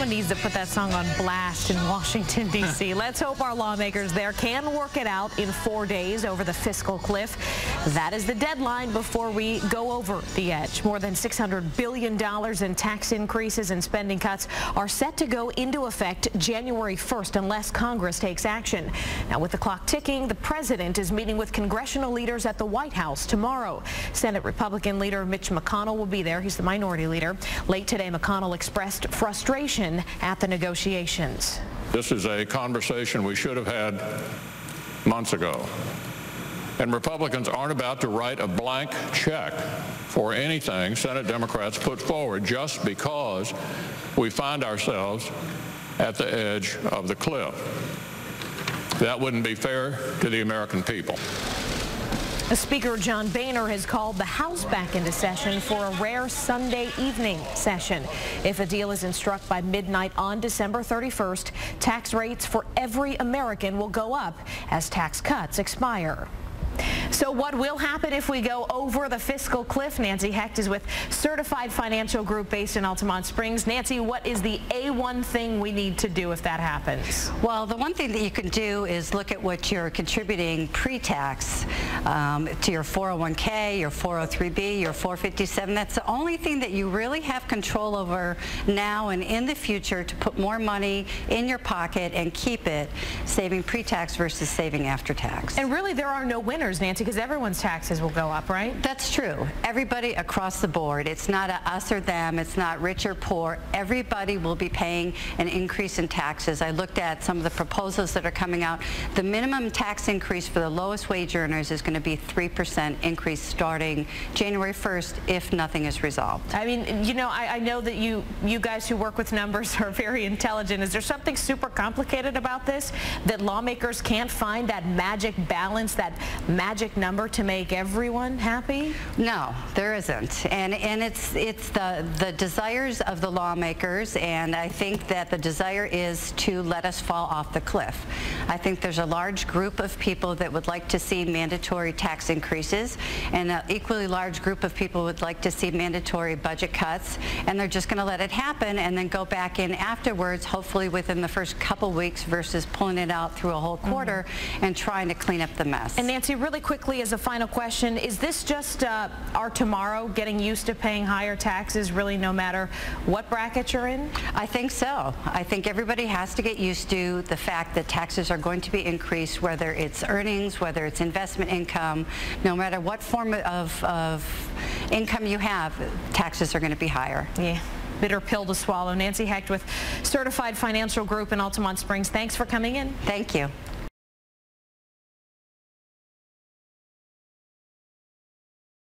Someone needs to put that song on blast in Washington, D.C. Let's hope our lawmakers there can work it out in 4 days over the fiscal cliff. That is the deadline before we go over the edge. More than $600 billion in tax increases and spending cuts are set to go into effect January 1st unless Congress takes action. Now, with the clock ticking, the president is meeting with congressional leaders at the White House tomorrow. Senate Republican leader Mitch McConnell will be there. He's the minority leader. Late today, McConnell expressed frustration at the negotiations. This is a conversation we should have had months ago. And Republicans aren't about to write a blank check for anything Senate Democrats put forward just because we find ourselves at the edge of the cliff. That wouldn't be fair to the American people. Speaker John Boehner has called the House back into session for a rare Sunday evening session. If a deal isn't struck by midnight on December 31st, tax rates for every American will go up as tax cuts expire. So what will happen if we go over the fiscal cliff? Nancy Hecht is with Certified Financial Group based in Altamont Springs. Nancy, what is the A1 thing we need to do if that happens? Well, the one thing that you can do is look at what you're contributing pre-tax to your 401k, your 403b, your 457. That's the only thing that you really have control over now and in the future to put more money in your pocket and keep it, saving pre-tax versus saving after tax. And really there are no winners, Nancy, because everyone's taxes will go up, right? That's true. Everybody across the board. It's not a us or them. It's not rich or poor. Everybody will be paying an increase in taxes. I looked at some of the proposals that are coming out. The minimum tax increase for the lowest wage earners is going to be 3% increase starting January 1st if nothing is resolved. I mean, you know, I know that you guys who work with numbers are very intelligent. Is there something super complicated about this that lawmakers can't find that magic balance, that magic number to make everyone happy? No, there isn't. And it's the desires of the lawmakers, and I think that the desire is to let us fall off the cliff. I think there's a large group of people that would like to see mandatory tax increases, and an equally large group of people would like to see mandatory budget cuts, and they're just going to let it happen and then go back in afterwards, hopefully within the first couple weeks versus pulling it out through a whole quarter and trying to clean up the mess. And Nancy, really quickly as a final question, is this just our tomorrow, getting used to paying higher taxes really no matter what bracket you're in? I think so. I think everybody has to get used to the fact that taxes are going to be increased, whether it's earnings, whether it's investment income, no matter what form of income you have, taxes are going to be higher. Yeah. Bitter pill to swallow. Nancy Hecht with Certified Financial Group in Altamont Springs. Thanks for coming in. Thank you.